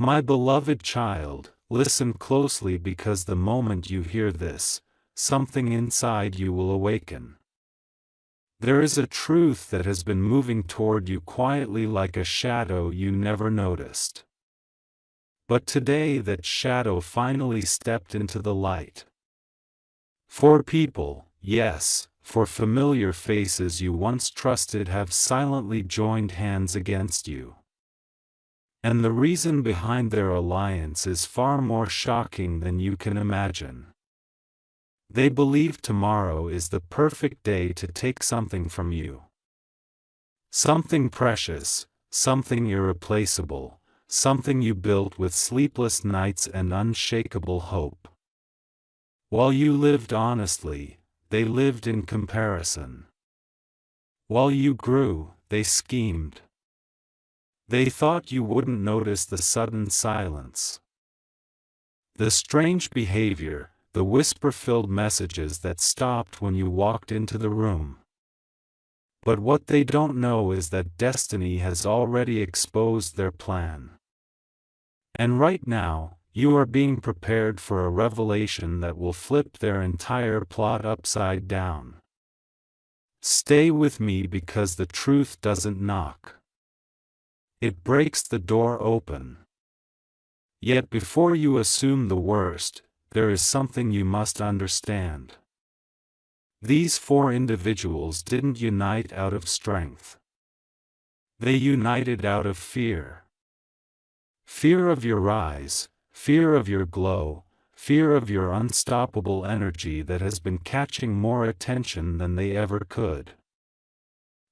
My beloved child, listen closely because the moment you hear this, something inside you will awaken. There is a truth that has been moving toward you quietly like a shadow you never noticed. But today that shadow finally stepped into the light. For people, yes, for familiar faces you once trusted have silently joined hands against you. And the reason behind their alliance is far more shocking than you can imagine. They believe tomorrow is the perfect day to take something from you. Something precious, something irreplaceable, something you built with sleepless nights and unshakable hope. While you lived honestly, they lived in comparison. While you grew, they schemed. They thought you wouldn't notice the sudden silence. The strange behavior, the whisper-filled messages that stopped when you walked into the room. But what they don't know is that destiny has already exposed their plan. And right now, you are being prepared for a revelation that will flip their entire plot upside down. Stay with me because the truth doesn't knock. It breaks the door open. Yet before you assume the worst, there is something you must understand. These four individuals didn't unite out of strength. They united out of fear. Fear of your rise, fear of your glow, fear of your unstoppable energy that has been catching more attention than they ever could.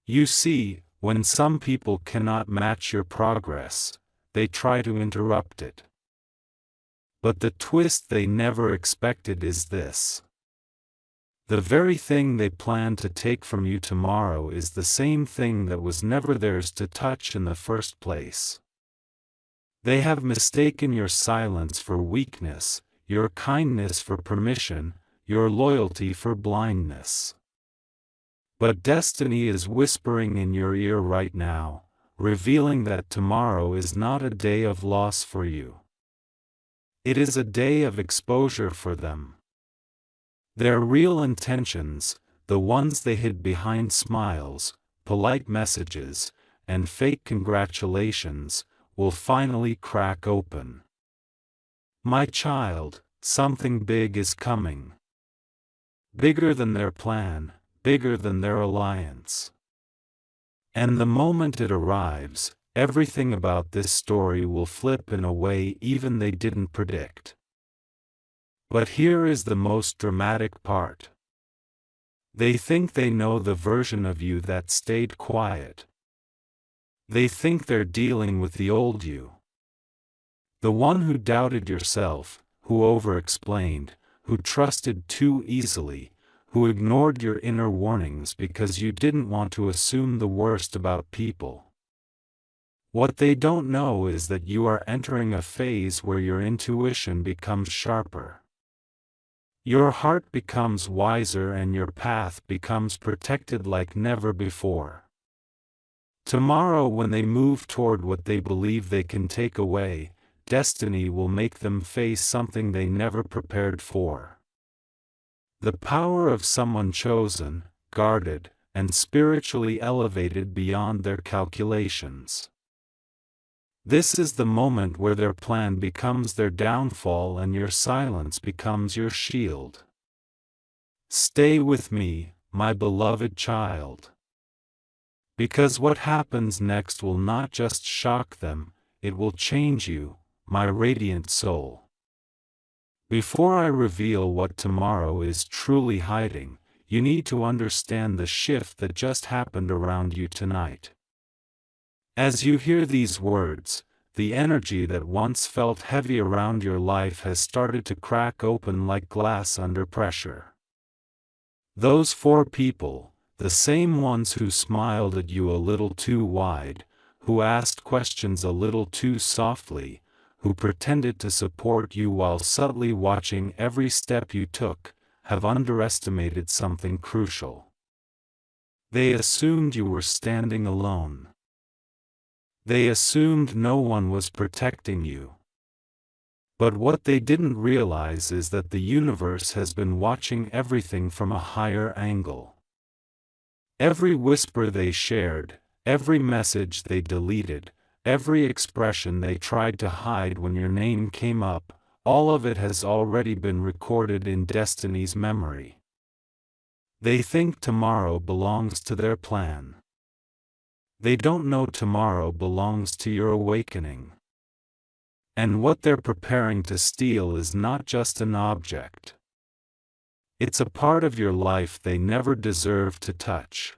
You see, when some people cannot match your progress, they try to interrupt it. But the twist they never expected is this. The very thing they plan to take from you tomorrow is the same thing that was never theirs to touch in the first place. They have mistaken your silence for weakness, your kindness for permission, your loyalty for blindness. But destiny is whispering in your ear right now, revealing that tomorrow is not a day of loss for you. It is a day of exposure for them. Their real intentions, the ones they hid behind smiles, polite messages, and fake congratulations, will finally crack open. My child, something big is coming. Bigger than their plan, bigger than their alliance. And the moment it arrives, everything about this story will flip in a way even they didn't predict. But here is the most dramatic part. They think they know the version of you that stayed quiet. They think they're dealing with the old you. The one who doubted yourself, who over-explained, who trusted too easily, who ignored your inner warnings because you didn't want to assume the worst about people. What they don't know is that you are entering a phase where your intuition becomes sharper. Your heart becomes wiser and your path becomes protected like never before. Tomorrow when they move toward what they believe they can take away, destiny will make them face something they never prepared for. The power of someone chosen, guarded, and spiritually elevated beyond their calculations. This is the moment where their plan becomes their downfall and your silence becomes your shield. Stay with me, my beloved child. Because what happens next will not just shock them, it will change you, my radiant soul. Before I reveal what tomorrow is truly hiding, you need to understand the shift that just happened around you tonight. As you hear these words, the energy that once felt heavy around your life has started to crack open like glass under pressure. Those four people, the same ones who smiled at you a little too wide, who asked questions a little too softly, who pretended to support you while subtly watching every step you took, have underestimated something crucial. They assumed you were standing alone. They assumed no one was protecting you. But what they didn't realize is that the universe has been watching everything from a higher angle. Every whisper they shared, every message they deleted, every expression they tried to hide when your name came up, all of it has already been recorded in destiny's memory. They think tomorrow belongs to their plan. They don't know tomorrow belongs to your awakening. And what they're preparing to steal is not just an object. It's a part of your life they never deserve to touch.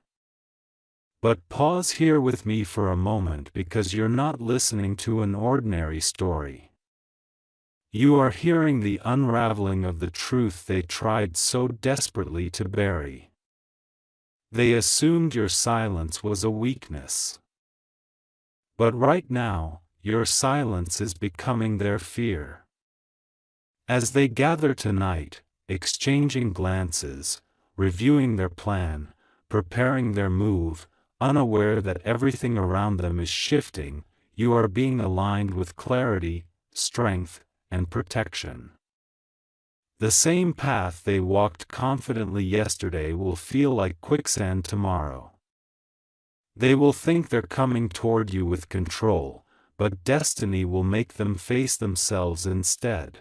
But pause here with me for a moment, because you're not listening to an ordinary story. You are hearing the unraveling of the truth they tried so desperately to bury. They assumed your silence was a weakness. But right now, your silence is becoming their fear. As they gather tonight, exchanging glances, reviewing their plan, preparing their move, unaware that everything around them is shifting, you are being aligned with clarity, strength, and protection. The same path they walked confidently yesterday will feel like quicksand tomorrow. They will think they're coming toward you with control, but destiny will make them face themselves instead.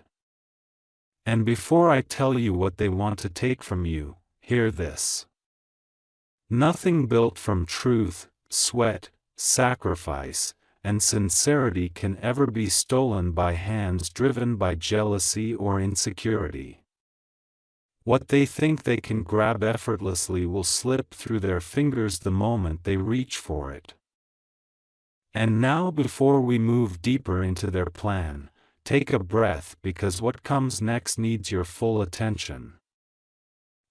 And before I tell you what they want to take from you, hear this. Nothing built from truth, sweat, sacrifice, and sincerity can ever be stolen by hands driven by jealousy or insecurity. What they think they can grab effortlessly will slip through their fingers the moment they reach for it. And now, before we move deeper into their plan, take a breath, because what comes next needs your full attention.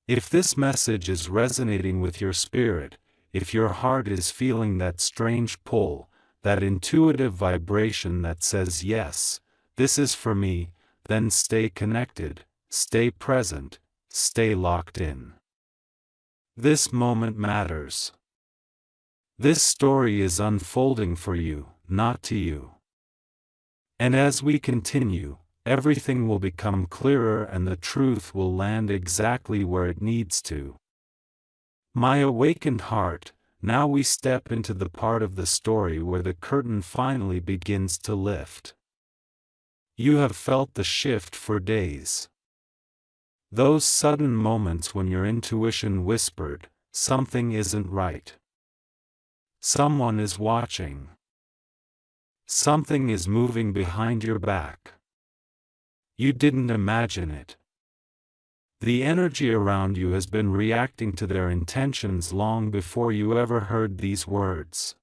If this message is resonating with your spirit, if your heart is feeling that strange pull, that intuitive vibration that says yes, this is for me, then stay connected, stay present, stay locked in. This moment matters. This story is unfolding for you, not to you. And as we continue, everything will become clearer and the truth will land exactly where it needs to. My awakened heart, now we step into the part of the story where the curtain finally begins to lift. You have felt the shift for days. Those sudden moments when your intuition whispered, something isn't right. Someone is watching. Something is moving behind your back. You didn't imagine it. The energy around you has been reacting to their intentions long before you ever heard these words.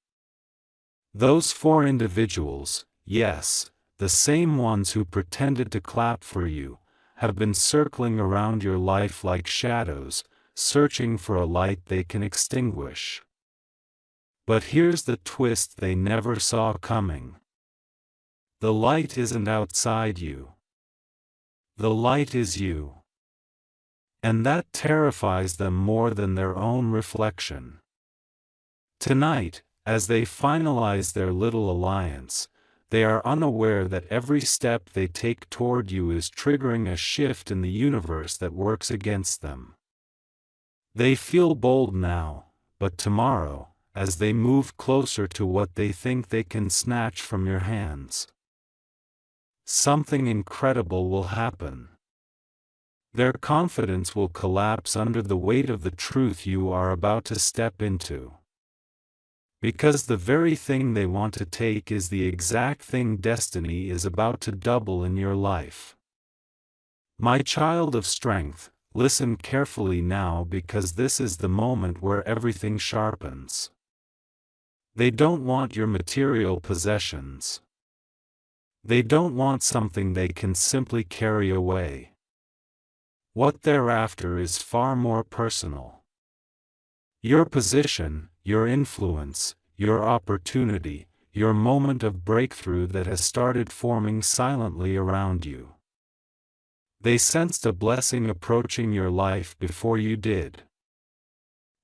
Those 4 individuals, yes, the same ones who pretended to clap for you, have been circling around your life like shadows, searching for a light they can extinguish. But here's the twist they never saw coming. The light isn't outside you. The light is you. And that terrifies them more than their own reflection. Tonight, as they finalize their little alliance, they are unaware that every step they take toward you is triggering a shift in the universe that works against them. They feel bold now, but tomorrow, as they move closer to what they think they can snatch from your hands, something incredible will happen. Their confidence will collapse under the weight of the truth you are about to step into. Because the very thing they want to take is the exact thing destiny is about to double in your life. My child of strength, listen carefully now, because this is the moment where everything sharpens. They don't want your material possessions. They don't want something they can simply carry away. What they're after is far more personal. Your position, your influence, your opportunity, your moment of breakthrough that has started forming silently around you. They sensed a blessing approaching your life before you did.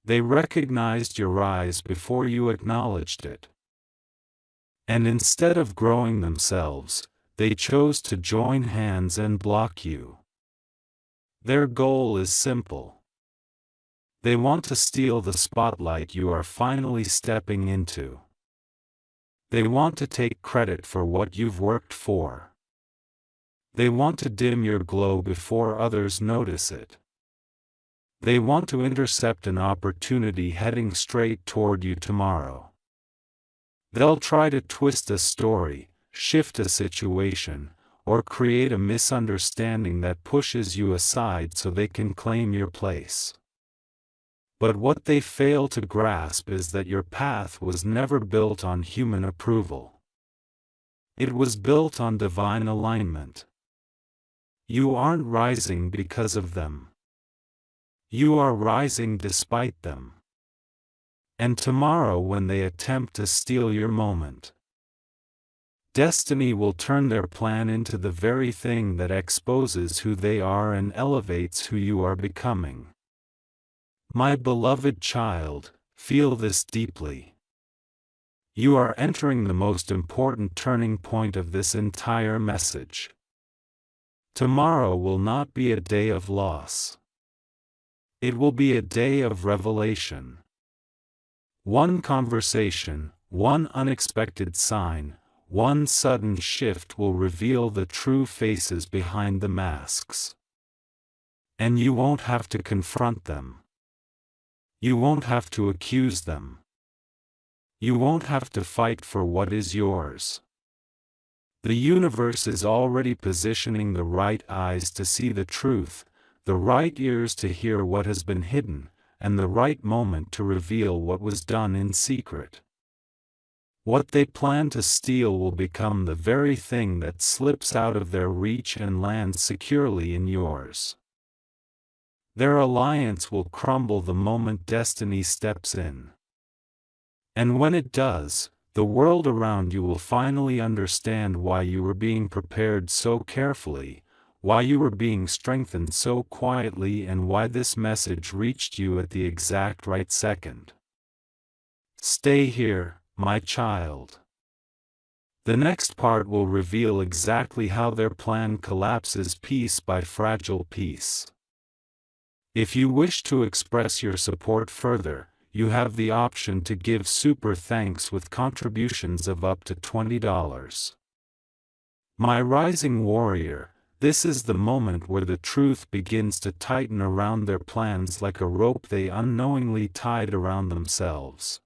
They recognized your rise before you acknowledged it. And instead of growing themselves, They chose to join hands and block you. Their goal is simple. They want to steal the spotlight you are finally stepping into. They want to take credit for what you've worked for. They want to dim your glow before others notice it. They want to intercept an opportunity heading straight toward you tomorrow. They'll try to twist a story, shift a situation, or create a misunderstanding that pushes you aside so they can claim your place. But what they fail to grasp is that your path was never built on human approval. It was built on divine alignment. You aren't rising because of them. You are rising despite them. And tomorrow, when they attempt to steal your moment, destiny will turn their plan into the very thing that exposes who they are and elevates who you are becoming. My beloved child, feel this deeply. You are entering the most important turning point of this entire message. Tomorrow will not be a day of loss. It will be a day of revelation. One conversation, one unexpected sign, one sudden shift will reveal the true faces behind the masks. And you won't have to confront them. You won't have to accuse them. You won't have to fight for what is yours. The universe is already positioning the right eyes to see the truth, the right ears to hear what has been hidden, and the right moment to reveal what was done in secret. What they plan to steal will become the very thing that slips out of their reach and lands securely in yours. Their alliance will crumble the moment destiny steps in. And when it does, the world around you will finally understand why you were being prepared so carefully, why you were being strengthened so quietly, and why this message reached you at the exact right second. Stay here, my child. The next part will reveal exactly how their plan collapses piece by fragile piece. If you wish to express your support further, you have the option to give super thanks with contributions of up to $20. My rising warrior, this is the moment where the truth begins to tighten around their plans like a rope they unknowingly tied around themselves.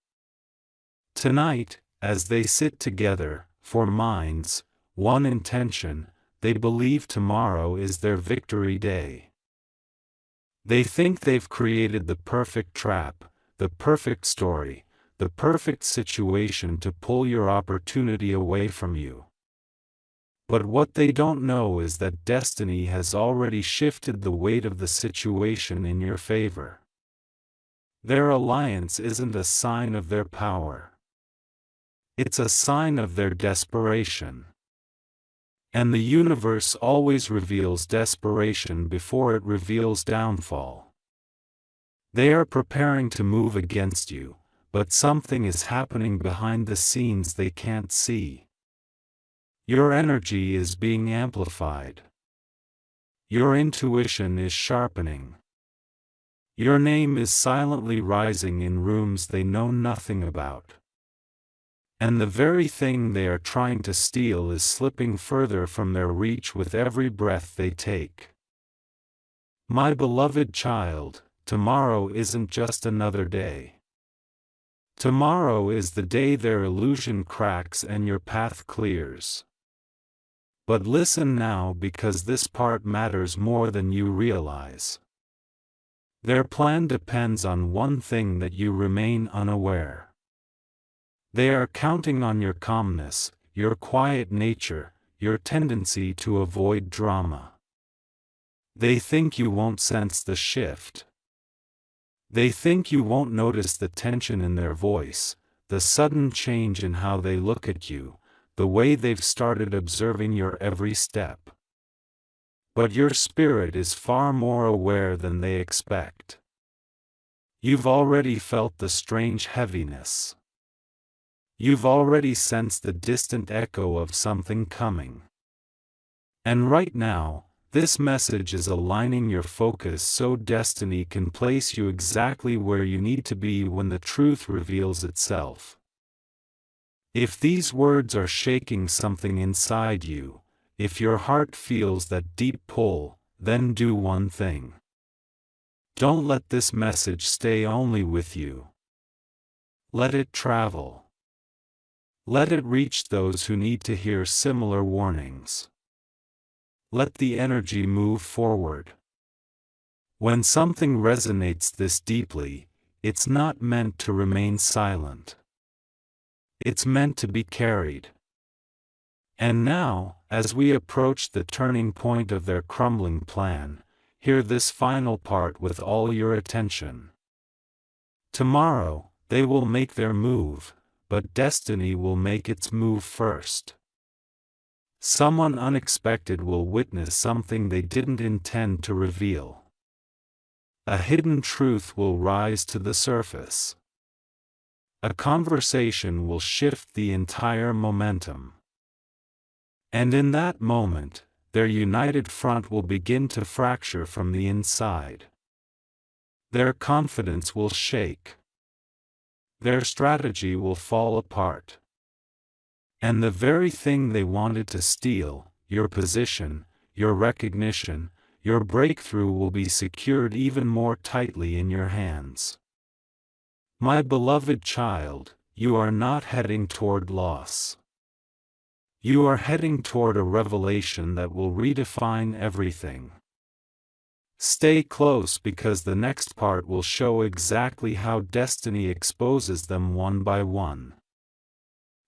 Tonight, as they sit together, for minds, one intention, they believe tomorrow is their victory day. They think they've created the perfect trap, the perfect story, the perfect situation to pull your opportunity away from you. But what they don't know is that destiny has already shifted the weight of the situation in your favor. Their alliance isn't a sign of their power. It's a sign of their desperation. And the universe always reveals desperation before it reveals downfall. They are preparing to move against you, but something is happening behind the scenes they can't see. Your energy is being amplified. Your intuition is sharpening. Your name is silently rising in rooms they know nothing about. And the very thing they are trying to steal is slipping further from their reach with every breath they take. My beloved child, tomorrow isn't just another day. Tomorrow is the day their illusion cracks and your path clears. But listen now, because this part matters more than you realize. Their plan depends on one thing: that you remain unaware. They are counting on your calmness, your quiet nature, your tendency to avoid drama. They think you won't sense the shift. They think you won't notice the tension in their voice, the sudden change in how they look at you, the way they've started observing your every step. But your spirit is far more aware than they expect. You've already felt the strange heaviness. You've already sensed the distant echo of something coming. And right now, this message is aligning your focus so destiny can place you exactly where you need to be when the truth reveals itself. If these words are shaking something inside you, if your heart feels that deep pull, then do one thing. Don't let this message stay only with you. Let it travel. Let it reach those who need to hear similar warnings. Let the energy move forward. When something resonates this deeply, it's not meant to remain silent. It's meant to be carried. And now, as we approach the turning point of their crumbling plan, hear this final part with all your attention. Tomorrow, they will make their move, but destiny will make its move first. Someone unexpected will witness something they didn't intend to reveal. A hidden truth will rise to the surface. A conversation will shift the entire momentum. And in that moment, their united front will begin to fracture from the inside. Their confidence will shake. Their strategy will fall apart. And the very thing they wanted to steal, your position, your recognition, your breakthrough, will be secured even more tightly in your hands. My beloved child, you are not heading toward loss. You are heading toward a revelation that will redefine everything. Stay close, because the next part will show exactly how destiny exposes them one by one.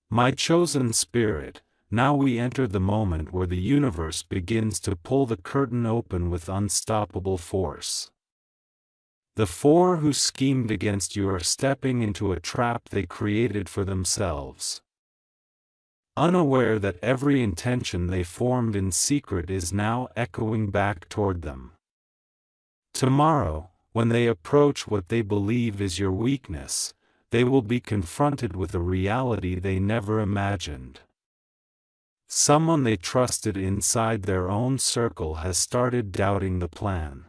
My chosen spirit, now we enter the moment where the universe begins to pull the curtain open with unstoppable force. The four who schemed against you are stepping into a trap they created for themselves. Unaware that every intention they formed in secret is now echoing back toward them. Tomorrow, when they approach what they believe is your weakness, they will be confronted with a reality they never imagined. Someone they trusted inside their own circle has started doubting the plan.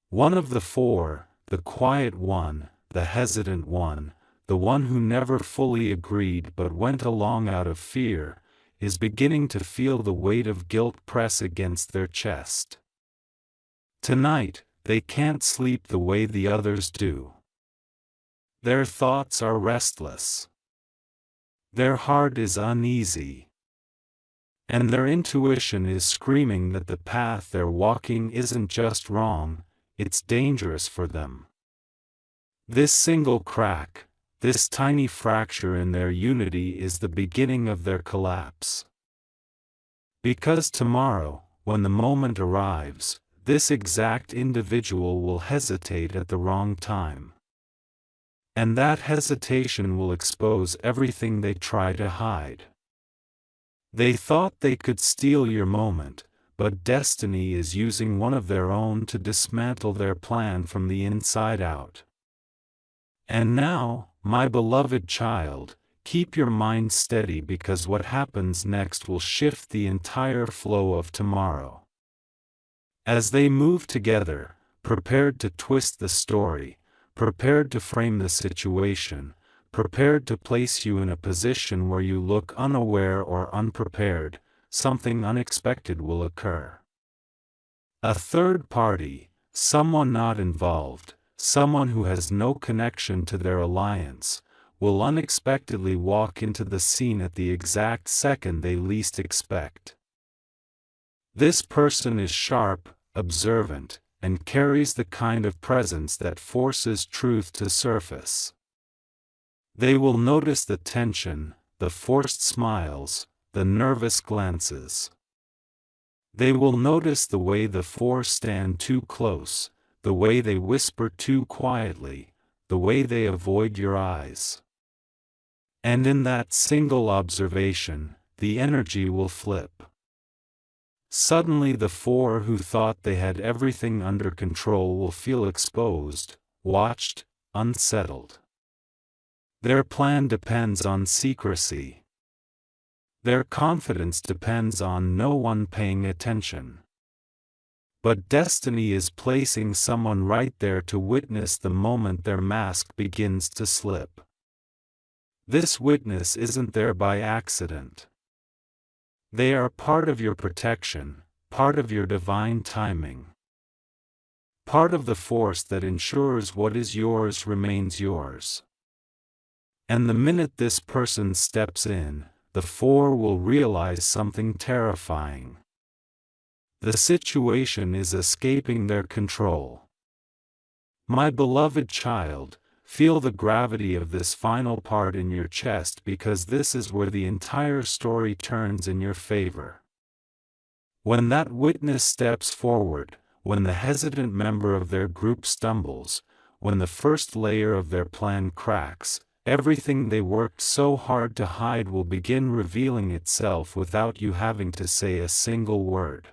One of the four, the quiet one, the hesitant one, the one who never fully agreed but went along out of fear, is beginning to feel the weight of guilt press against their chest. Tonight, they can't sleep the way the others do. Their thoughts are restless. Their heart is uneasy. And their intuition is screaming that the path they're walking isn't just wrong, it's dangerous for them. This single crack, this tiny fracture in their unity, is the beginning of their collapse. Because tomorrow, when the moment arrives, this exact individual will hesitate at the wrong time. And that hesitation will expose everything they try to hide. They thought they could steal your moment, but destiny is using one of their own to dismantle their plan from the inside out. And now, my beloved child, keep your mind steady, because what happens next will shift the entire flow of tomorrow. As they move together, prepared to twist the story, prepared to frame the situation, prepared to place you in a position where you look unaware or unprepared, something unexpected will occur. A third party, someone not involved, someone who has no connection to their alliance, will unexpectedly walk into the scene at the exact second they least expect. This person is sharp, observant, and carries the kind of presence that forces truth to surface. They will notice the tension, the forced smiles, the nervous glances. They will notice the way the four stand too close, the way they whisper too quietly, the way they avoid your eyes. And in that single observation, the energy will flip. Suddenly the four who thought they had everything under control will feel exposed, watched, unsettled. Their plan depends on secrecy. Their confidence depends on no one paying attention. But destiny is placing someone right there to witness the moment their mask begins to slip. This witness isn't there by accident. They are part of your protection, part of your divine timing. Part of the force that ensures what is yours remains yours. And the minute this person steps in, the four will realize something terrifying. The situation is escaping their control. My beloved child, feel the gravity of this final part in your chest, because this is where the entire story turns in your favor. When that witness steps forward, when the hesitant member of their group stumbles, when the first layer of their plan cracks, everything they worked so hard to hide will begin revealing itself without you having to say a single word.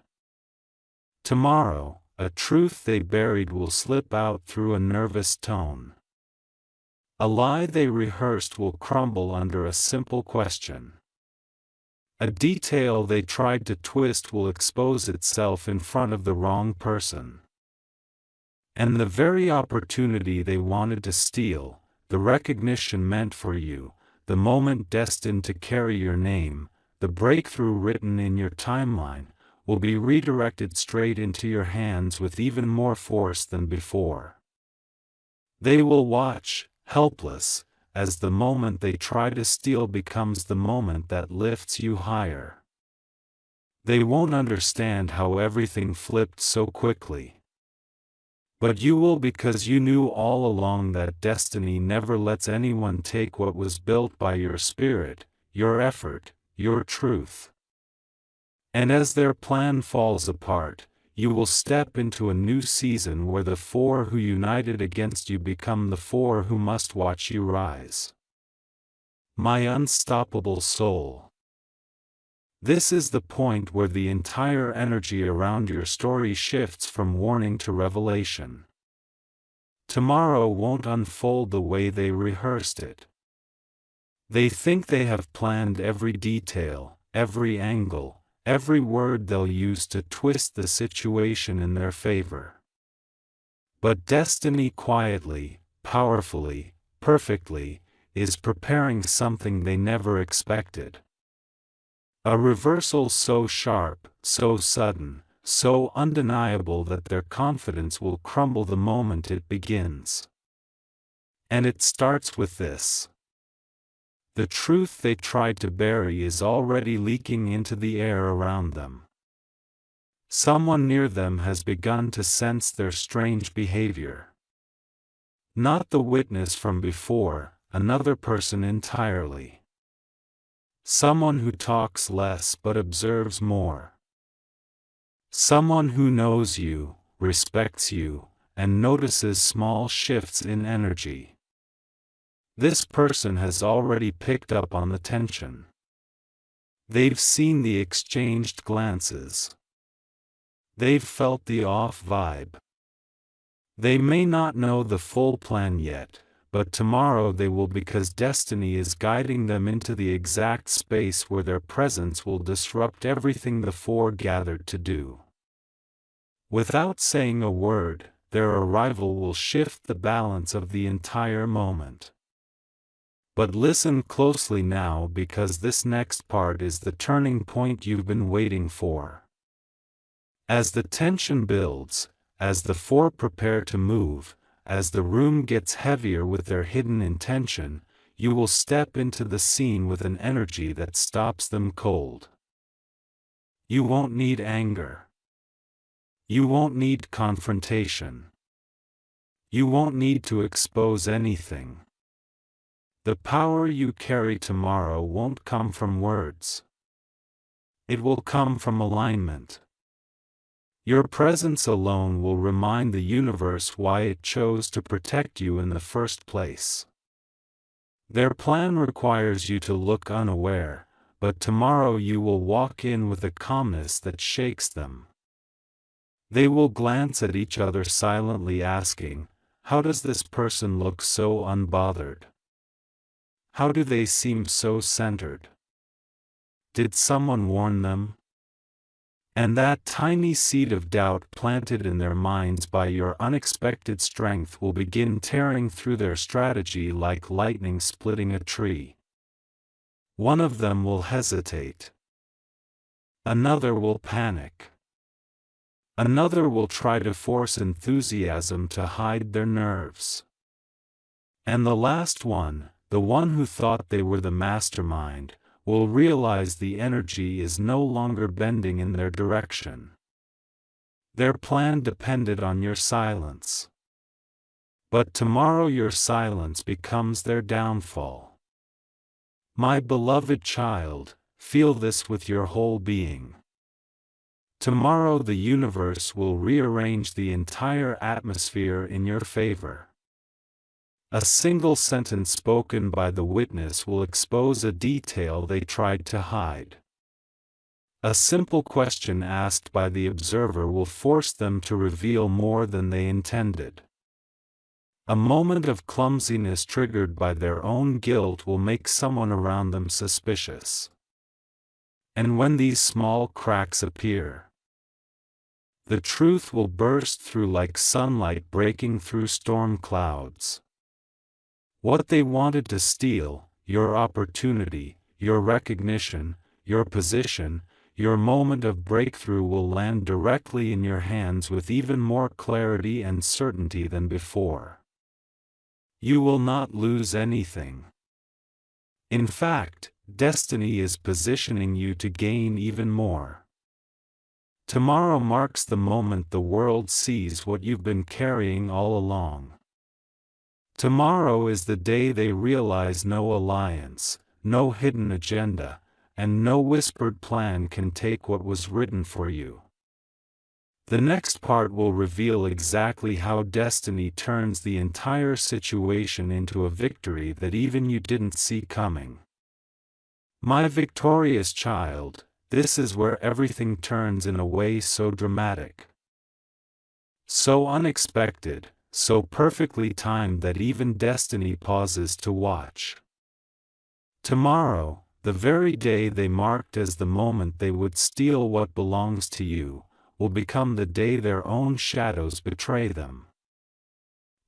Tomorrow, a truth they buried will slip out through a nervous tone. A lie they rehearsed will crumble under a simple question. A detail they tried to twist will expose itself in front of the wrong person. And the very opportunity they wanted to steal, the recognition meant for you, the moment destined to carry your name, the breakthrough written in your timeline, will be redirected straight into your hands with even more force than before. They will watch, helpless, as the moment they try to steal becomes the moment that lifts you higher. They won't understand how everything flipped so quickly. But you will, because you knew all along that destiny never lets anyone take what was built by your spirit, your effort, your truth. And as their plan falls apart, you will step into a new season where the four who united against you become the four who must watch you rise. My unstoppable soul. This is the point where the entire energy around your story shifts from warning to revelation. Tomorrow won't unfold the way they rehearsed it. They think they have planned every detail, every angle, every word they'll use to twist the situation in their favor. But destiny quietly, powerfully, perfectly, is preparing something they never expected. A reversal so sharp, so sudden, so undeniable that their confidence will crumble the moment it begins. And it starts with this. The truth they tried to bury is already leaking into the air around them. Someone near them has begun to sense their strange behavior. Not the witness from before, another person entirely. Someone who talks less but observes more. Someone who knows you, respects you, and notices small shifts in energy. This person has already picked up on the tension. They've seen the exchanged glances. They've felt the off vibe. They may not know the full plan yet, but tomorrow they will, because destiny is guiding them into the exact space where their presence will disrupt everything the four gathered to do. Without saying a word, their arrival will shift the balance of the entire moment. But listen closely now, because this next part is the turning point you've been waiting for. As the tension builds, as the four prepare to move, as the room gets heavier with their hidden intention, you will step into the scene with an energy that stops them cold. You won't need anger. You won't need confrontation. You won't need to expose anything. The power you carry tomorrow won't come from words. It will come from alignment. Your presence alone will remind the universe why it chose to protect you in the first place. Their plan requires you to look unaware, but tomorrow you will walk in with a calmness that shakes them. They will glance at each other silently, asking, "How does this person look so unbothered? How do they seem so centered?" Did someone warn them? And that tiny seed of doubt planted in their minds by your unexpected strength will begin tearing through their strategy like lightning splitting a tree. One of them will hesitate. Another will panic. Another will try to force enthusiasm to hide their nerves. And the last one, the one who thought they were the mastermind, will realize the energy is no longer bending in their direction. Their plan depended on your silence. But tomorrow your silence becomes their downfall. My beloved child, feel this with your whole being. Tomorrow the universe will rearrange the entire atmosphere in your favor. A single sentence spoken by the witness will expose a detail they tried to hide. A simple question asked by the observer will force them to reveal more than they intended. A moment of clumsiness triggered by their own guilt will make someone around them suspicious. And when these small cracks appear, the truth will burst through like sunlight breaking through storm clouds. What they wanted to steal, your opportunity, your recognition, your position, your moment of breakthrough will land directly in your hands with even more clarity and certainty than before. You will not lose anything. In fact, destiny is positioning you to gain even more. Tomorrow marks the moment the world sees what you've been carrying all along. Tomorrow is the day they realize no alliance, no hidden agenda, and no whispered plan can take what was written for you. The next part will reveal exactly how destiny turns the entire situation into a victory that even you didn't see coming. My victorious child, this is where everything turns in a way so dramatic, so unexpected, so perfectly timed that even destiny pauses to watch. Tomorrow, the very day they marked as the moment they would steal what belongs to you, will become the day their own shadows betray them.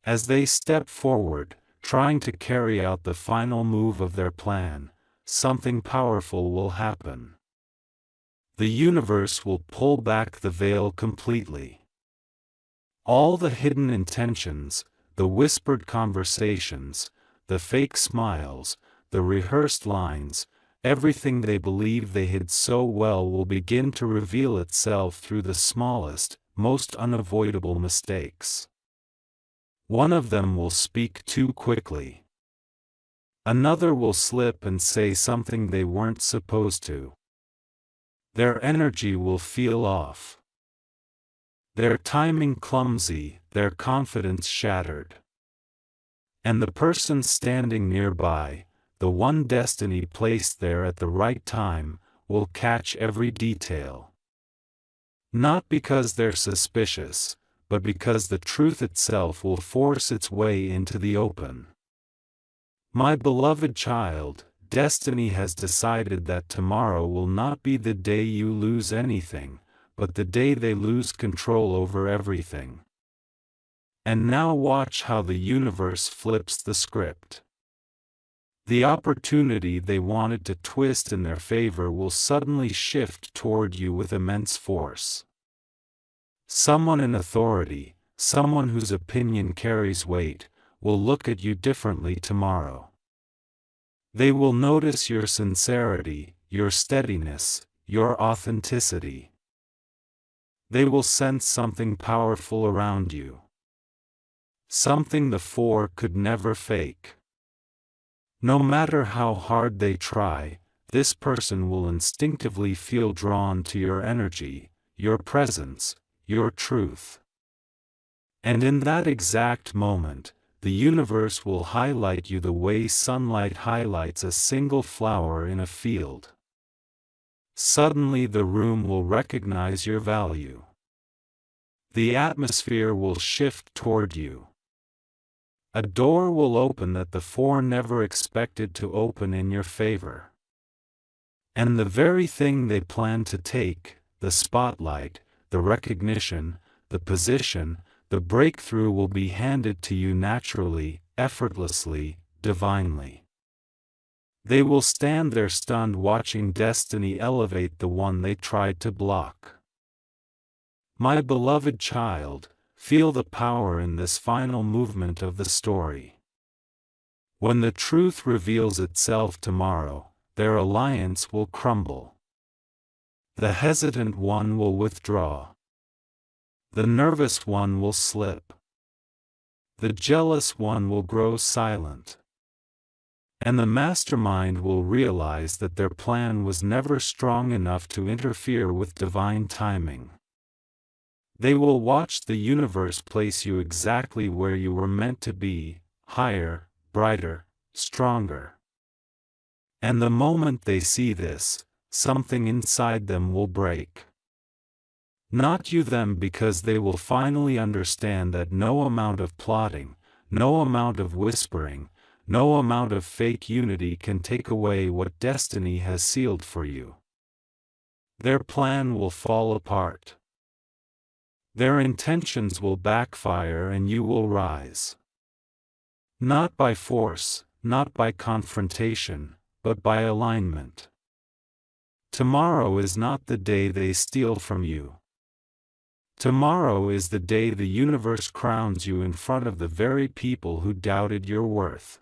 As they step forward, trying to carry out the final move of their plan, something powerful will happen. The universe will pull back the veil completely. All the hidden intentions, the whispered conversations, the fake smiles, the rehearsed lines, everything they believe they hid so well will begin to reveal itself through the smallest, most unavoidable mistakes. One of them will speak too quickly. Another will slip and say something they weren't supposed to. Their energy will feel off. Their timing clumsy, their confidence shattered. And the person standing nearby, the one destiny placed there at the right time, will catch every detail. Not because they're suspicious, but because the truth itself will force its way into the open. My beloved child, destiny has decided that tomorrow will not be the day you lose anything, but the day they lose control over everything. And now watch how the universe flips the script. The opportunity they wanted to twist in their favor will suddenly shift toward you with immense force. Someone in authority, someone whose opinion carries weight, will look at you differently tomorrow. They will notice your sincerity, your steadiness, your authenticity. They will sense something powerful around you. Something the four could never fake. No matter how hard they try, this person will instinctively feel drawn to your energy, your presence, your truth. And in that exact moment, the universe will highlight you the way sunlight highlights a single flower in a field. Suddenly the room will recognize your value. The atmosphere will shift toward you. A door will open that the four never expected to open in your favor. And the very thing they plan to take, the spotlight, the recognition, the position, the breakthrough will be handed to you naturally, effortlessly, divinely. They will stand there stunned watching destiny elevate the one they tried to block. My beloved child, feel the power in this final movement of the story. When the truth reveals itself tomorrow, their alliance will crumble. The hesitant one will withdraw. The nervous one will slip. The jealous one will grow silent. And the mastermind will realize that their plan was never strong enough to interfere with divine timing. They will watch the universe place you exactly where you were meant to be, higher, brighter, stronger. And the moment they see this, something inside them will break. Not you them, because they will finally understand that no amount of plotting, no amount of whispering, no amount of fake unity can take away what destiny has sealed for you. Their plan will fall apart. Their intentions will backfire and you will rise. Not by force, not by confrontation, but by alignment. Tomorrow is not the day they steal from you. Tomorrow is the day the universe crowns you in front of the very people who doubted your worth.